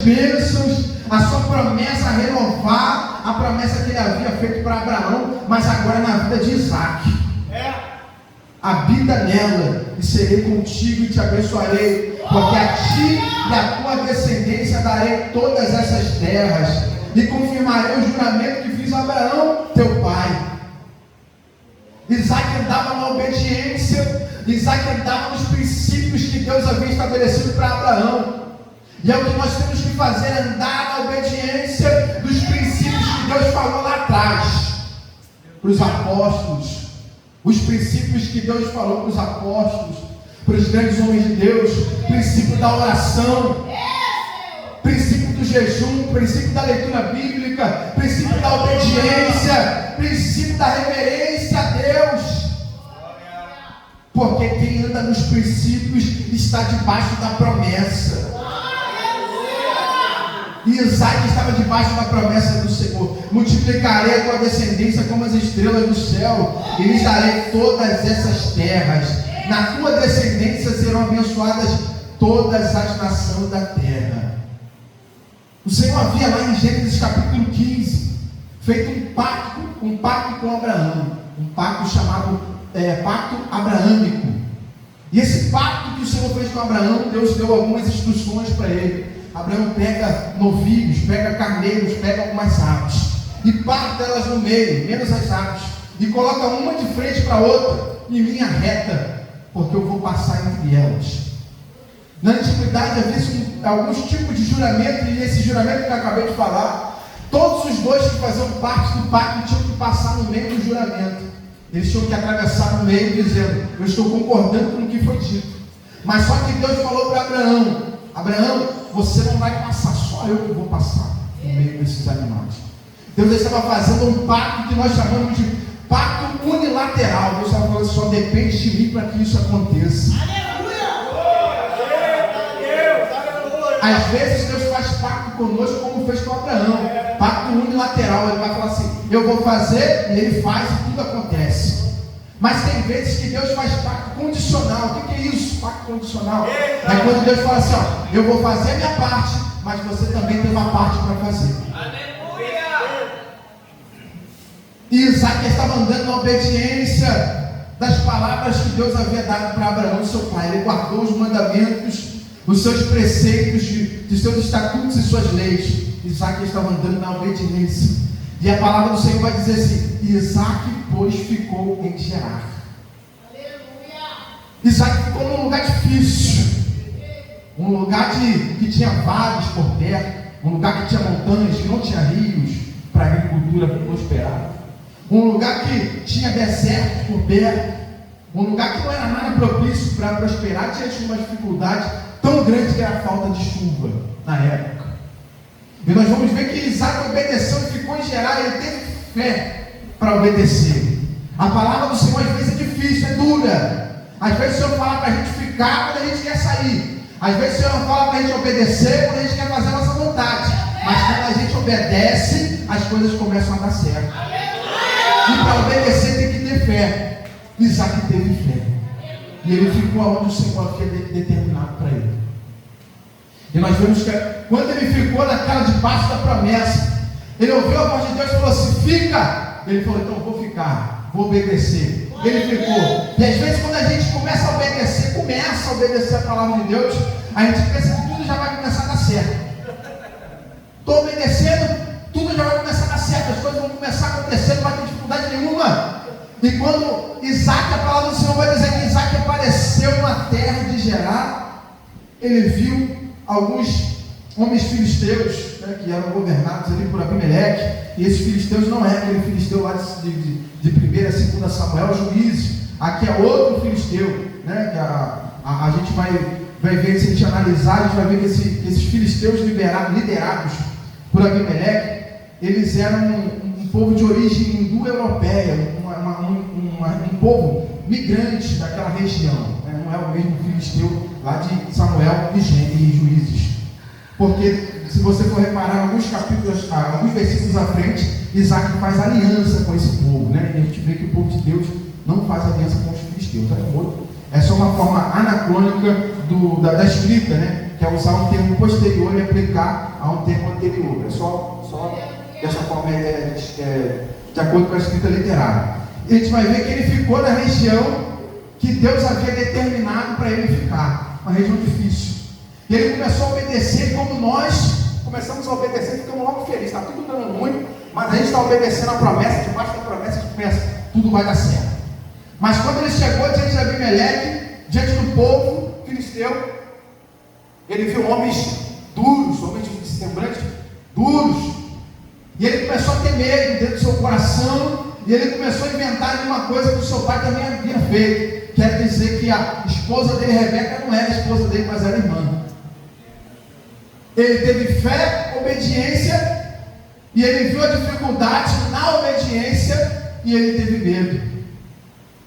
bênçãos, a sua promessa a renovar, a promessa que ele havia feito para Abraão, mas agora na vida de Isaac. Habita nela, e serei contigo e te abençoarei, porque a ti e a tua descendência darei todas essas terras, e confirmarei o juramento que fiz a Abraão, teu pai. Isaac andava na obediência, Isaac andava nos princípios que Deus havia estabelecido para Abraão. E é o que nós temos que fazer, andar na obediência dos princípios que Deus falou lá atrás, para os apóstolos, os princípios que Deus falou para os apóstolos, para os grandes homens de Deus, princípio da oração, princípio do jejum, princípio da leitura bíblica, princípio da obediência, princípio da reverência a Deus. Porque quem anda nos princípios está debaixo da promessa. E Isaac estava debaixo da promessa do Senhor: multiplicarei a tua descendência como as estrelas do céu, e lhes darei todas essas terras. Na tua descendência serão abençoadas todas as nações da terra. O Senhor havia lá em Gênesis capítulo 15 feito um pacto com Abraão, um pacto chamado pacto abraâmico. E esse pacto que o Senhor fez com Abraão, Deus deu algumas instruções para ele. Abraão pega novilhos, pega carneiros, pega algumas aves e parte elas no meio, menos as aves, e coloca uma de frente para a outra em linha reta, porque eu vou passar entre elas. Na antiguidade havia alguns tipos de juramento, e esse juramento que eu acabei de falar, todos os dois que faziam parte do pacto tinham que passar no meio do juramento. Eles tinham que atravessar no meio dizendo: eu estou concordando com o que foi dito. Mas só que Deus falou para Abraão: Abraão, você não vai passar, só eu que vou passar no meio desses animais. Deus estava fazendo um pacto que nós chamamos de pacto unilateral. Deus estava falando: só depende de mim para que isso aconteça. Às vezes Deus faz pacto conosco como fez com Abraão, pacto unilateral. Ele vai falar assim: eu vou fazer, e ele faz e tudo acontece. Mas tem vezes que Deus faz pacto condicional. O que é isso, pacto condicional? É quando Deus fala assim: ó, eu vou fazer a minha parte, mas você também tem uma parte para fazer. E Isaac estava andando na obediência das palavras que Deus havia dado para Abraão, seu pai. Ele guardou os mandamentos, os seus preceitos, de seus estatutos e suas leis. Isaac estava andando na obediência. E a palavra do Senhor vai dizer assim: Isaac, pois, ficou em Gerar. Isaac ficou num lugar difícil, um lugar que tinha vales por perto, um lugar que tinha montanhas, que não tinha rios para a agricultura prosperar, um lugar que tinha deserto por perto, um lugar que não era nada propício para prosperar, diante de uma dificuldade tão grande que era a falta de chuva na época. E nós vamos ver que Isaac obedeceu e ficou em Gerar. Ele teve fé para obedecer. A palavra do Senhor às vezes é difícil, é dura. Às vezes o Senhor fala para a gente ficar quando a gente quer sair. Às vezes o Senhor fala para a gente obedecer quando a gente quer fazer a nossa vontade. Mas quando a gente obedece, as coisas começam a dar certo. E para obedecer tem que ter fé. Isaac teve fé. E ele ficou onde o Senhor havia determinado para ele. E nós vemos que quando ele ficou naquela debaixo da promessa, ele ouviu a voz de Deus e falou assim: fica. Ele falou: então vou ficar, vou obedecer. Ele ficou. E às vezes quando a gente começa a obedecer a palavra de Deus, a gente pensa que tudo já vai começar a dar certo. Estou obedecendo, tudo já vai começar a dar certo, as coisas vão começar a acontecer, não vai ter dificuldade nenhuma. E quando Isaac, a palavra do Senhor vai dizer que Isaac apareceu na terra de Gerar, ele viu alguns homens filisteus, né, que eram governados ali por Abimeleque. E esses filisteus não é aquele filisteu lá de 1 a 2 Samuel, Juízes. Aqui é outro filisteu, né, que a gente vai ver, se a gente analisar, a gente vai ver que esses filisteus liderados por Abimeleque, eles eram um povo de origem hindu-europeia, um povo migrante daquela região, né? Não é o mesmo filisteu lá de Samuel e Juízes. Porque se você for reparar alguns versículos à frente, Isaac faz aliança com esse povo, né? E a gente vê que o povo de Deus não faz aliança com os filisteus. É só uma forma anacrônica da escrita, né? Que quer usar um termo posterior e aplicar a um termo anterior. É só dessa forma, de acordo com a escrita literária. E a gente vai ver que ele ficou na região que Deus havia determinado para ele ficar, uma região difícil. E ele começou a obedecer, como nós começamos a obedecer, ficamos logo felizes, está tudo dando ruim, mas a gente está obedecendo a promessa, debaixo da promessa a gente pensa, tudo vai dar certo. Mas quando ele chegou diante de Abimeleque, diante do povo filisteu, ele viu homens duros, homens de semblante duros, e ele começou a ter medo dentro do seu coração, e ele começou a inventar uma coisa que o seu pai também havia feito. Quer dizer que a esposa dele, Rebeca, não era a esposa dele, mas era irmã. Ele teve fé, obediência, e ele viu a dificuldade na obediência, e ele teve medo.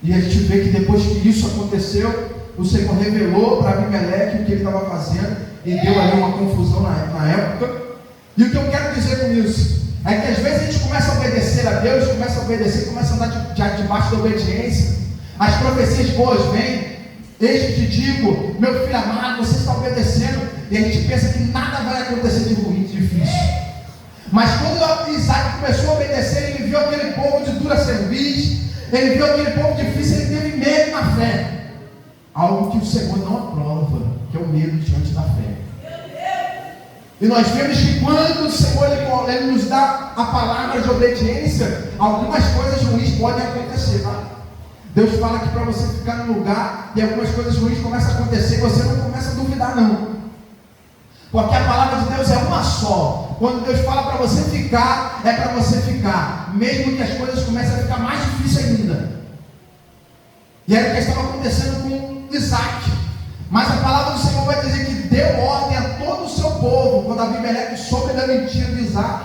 E a gente vê que depois que isso aconteceu, o Senhor revelou para Abimeleque o que ele estava fazendo, e deu ali uma confusão na época. E o que eu quero dizer com isso é que às vezes a gente começa a obedecer a Deus, começa a andar debaixo da obediência, as profecias boas vêm, eis que te digo, meu filho amado, você está obedecendo, e a gente pensa que nada vai acontecer de ruim, de difícil. Mas quando Isaac começou a obedecer, ele viu aquele povo de dura cerviz, ele viu aquele povo difícil, ele teve medo na fé. Algo que o Senhor não aprova, que é o medo diante da fé. E nós vemos que quando o Senhor ele nos dá a palavra de obediência, algumas coisas ruins podem acontecer, tá? Deus fala que para você ficar no lugar e algumas coisas ruins começam a acontecer, você não começa a duvidar não. Porque a palavra de Deus é uma só. Quando Deus fala para você ficar, é para você ficar, mesmo que as coisas comecem a ficar mais difíceis ainda. E era o que estava acontecendo com Isaac. Mas a palavra do Senhor vai dizer que deu ordem a todo o seu povo. Quando Abimeleque soube da mentira de Isaac,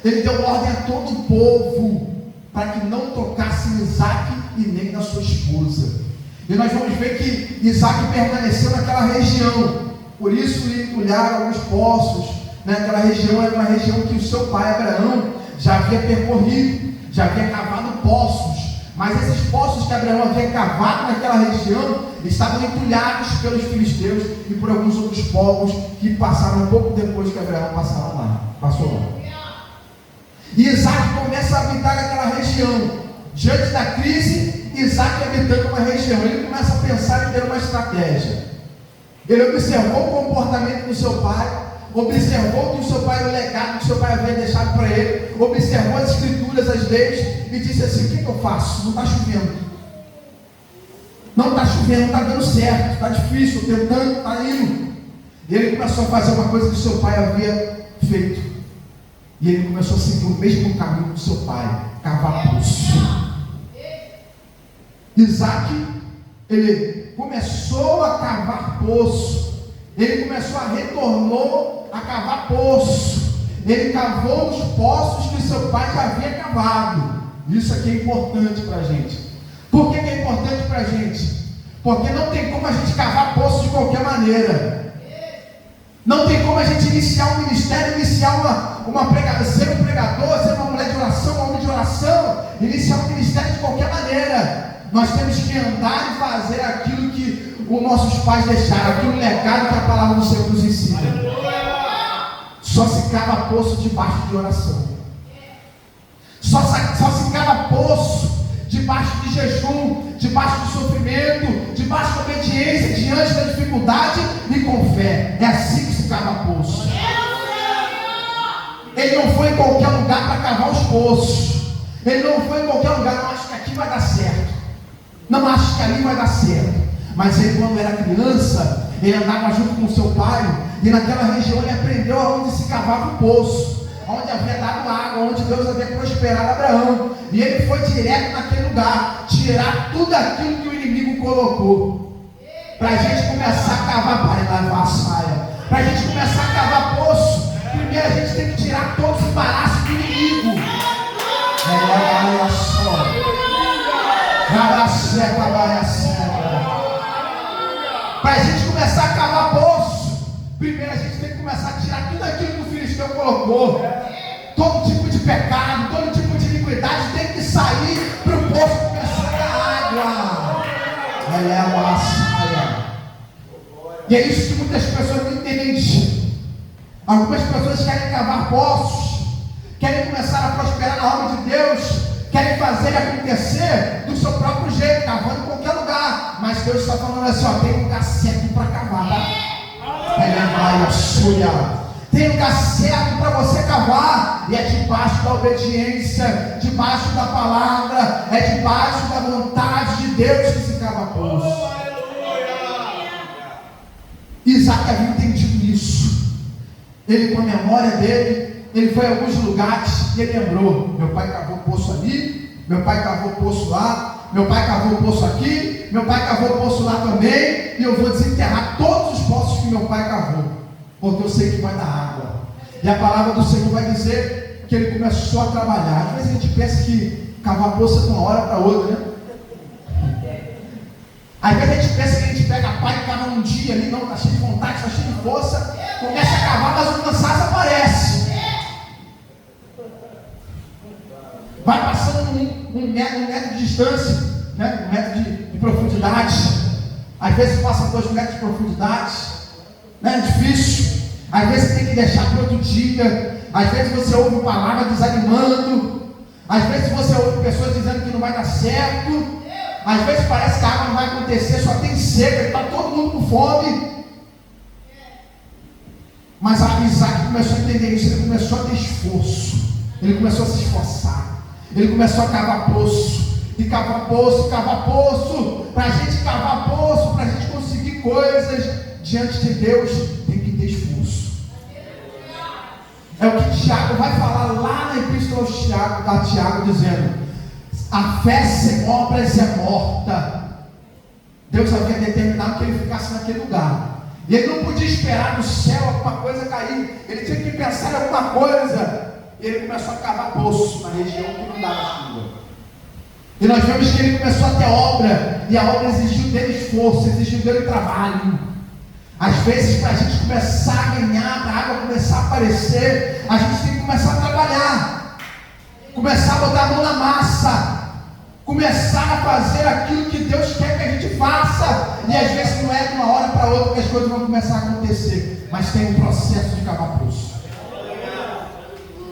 ele deu ordem a todo o povo para que não tocasse em Isaac e nem na sua esposa. E nós vamos ver que Isaac permaneceu naquela região. Por isso lhe entulharam alguns poços. Naquela região era uma região que o seu pai Abraão já havia percorrido, já havia cavado poços. Mas esses poços que Abraão havia cavado naquela região estavam entulhados pelos filisteus e por alguns outros povos que passaram um pouco depois que Abraão passou lá. E Isaac começa a habitar naquela região. Diante da crise, Isaac habitando uma região, ele começa a pensar em ter uma estratégia. Ele observou o comportamento do seu pai, observou que o seu pai, o legado que o seu pai havia deixado para ele, observou as escrituras, as leis, e disse assim: o que eu faço? Não está chovendo. Não está chovendo, não está dando certo, está difícil, tentando, está indo. E ele começou a fazer uma coisa que o seu pai havia feito. E ele começou a seguir o mesmo caminho do seu pai, cavar poço. Isaac, ele começou a cavar poço. Ele retornou a cavar poço. Ele cavou os poços que seu pai já havia cavado. Isso aqui é importante para a gente. Por que é importante para a gente? Porque não tem como a gente cavar poço de qualquer maneira. Não tem como a gente iniciar um ministério, iniciar uma pregação, ser um pregador, ser uma mulher de oração, um homem de oração, iniciar um ministério de qualquer maneira. Nós temos que andar e fazer aquilo que os nossos pais deixaram, aquele legado que a palavra do Senhor nos ensina. Só se cava poço debaixo de oração. Só se cava poço debaixo de jejum, debaixo de sofrimento, debaixo de obediência, diante da dificuldade e com fé. É assim que se cava poço. Ele não foi em qualquer lugar para cavar os poços. Ele não foi em qualquer lugar, não acho que aqui vai dar certo. Não acho que ali vai dar certo. Mas ele, quando era criança, ele andava junto com seu pai, e naquela região ele aprendeu aonde se cavava o poço, onde havia dado água, onde Deus havia prosperado Abraão. E ele foi direto naquele lugar, tirar tudo aquilo que o inimigo colocou. Para a gente começar a cavar, para a gente começar a cavar poço, primeiro a gente tem que tirar todos os embaraços do inimigo. Olha só. Para a gente começar a cavar poço, primeiro a gente tem que começar a tirar tudo aquilo que o filisteu colocou. Todo tipo de pecado, todo tipo de iniquidade tem que sair para o poço começar a dar água. E é isso que muitas pessoas não entendem Algumas pessoas querem cavar poços, querem começar a prosperar na obra de Deus, querem fazer acontecer do seu próprio jeito, cavando em qualquer lugar. Mas Deus está falando assim, ó, tem um lugar certo para cavar, tá? Tem um lugar certo para você cavar, e é debaixo da obediência, debaixo da palavra, é debaixo da vontade de Deus que se cava poço. Isaac havia entendido isso. Ele, com a memória dele, ele foi a alguns lugares e ele lembrou: meu pai cavou poço ali, meu pai cavou poço lá, meu pai cavou poço aqui, meu pai cavou poço lá também, e eu vou desenterrar todos os poços que meu pai cavou, porque eu sei que vai dar água. E a palavra do Senhor vai dizer que ele começou a trabalhar. Às vezes a gente pensa que cavar poço é de uma hora para outra, né? Às vezes a gente pensa que a gente pega a pá e cava num dia ali, não, está cheio de vontade, está cheio de força, começa a cavar, mas o cansaço aparece. Vai passando um metro de distância, né? 1 metro de profundidade. Às vezes passa 2 metros de profundidade, né? É difícil. Às vezes você tem que deixar para outro dia. Às vezes você ouve palavras desanimando. Às vezes você ouve pessoas dizendo que não vai dar certo. Às vezes parece que a água não vai acontecer, só tem seca, está todo mundo com fome. Mas Isaac começou a entender isso, ele começou a ter esforço, ele começou a se esforçar, ele começou a cavar poço, e cavar poço, cavar poço. Para a gente cavar poço, para a gente conseguir coisas diante de Deus, tem que ter esforço. É o que Tiago vai falar lá na epístola a Tiago, dizendo: a fé sem obras é morta. Deus havia determinado que ele ficasse naquele lugar, e ele não podia esperar do céu alguma coisa cair, ele tinha que pensar em alguma coisa. E ele começou a cavar poço na região que não dava chuva, e nós vemos que ele começou a ter obra, e a obra exigiu dele esforço, exigiu dele trabalho. Às vezes, para a gente começar a ganhar, para a água começar a aparecer, a gente tem que começar a trabalhar, começar a botar a mão na massa, começar a fazer aquilo que Deus quer que a gente faça. E às vezes não é de uma hora para outra que as coisas vão começar a acontecer, mas tem um processo de cavar poço.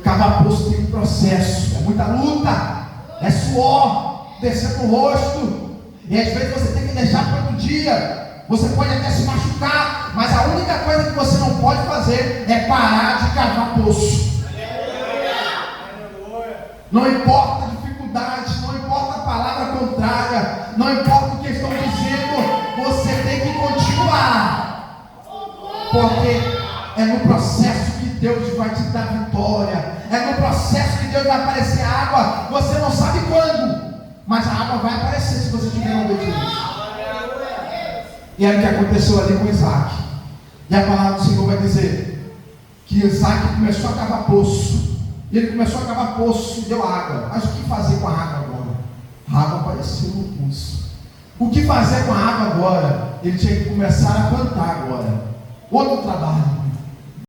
Cavar poço tem um processo, é muita luta, é suor descer no rosto, e às vezes você tem que deixar para outro dia. Você pode até se machucar, mas a única coisa que você não pode fazer é parar de cavar poço. Não importa a dificuldade, não importa a palavra contrária, não importa o que estão dizendo, você tem que continuar, porque é no processo que Deus vai te dar vitória, é no processo que Deus vai aparecer a água. Você não sabe quando, mas a água vai aparecer se você tiver uma obediência. E é o que aconteceu ali com Isaac. E a palavra do Senhor vai dizer que Isaac começou a cavar poço. E ele começou a cavar poço e deu água. Mas o que fazer com a água agora? A água apareceu no pulso. O que fazer com a água agora? Ele tinha que começar a plantar agora. Outro trabalho.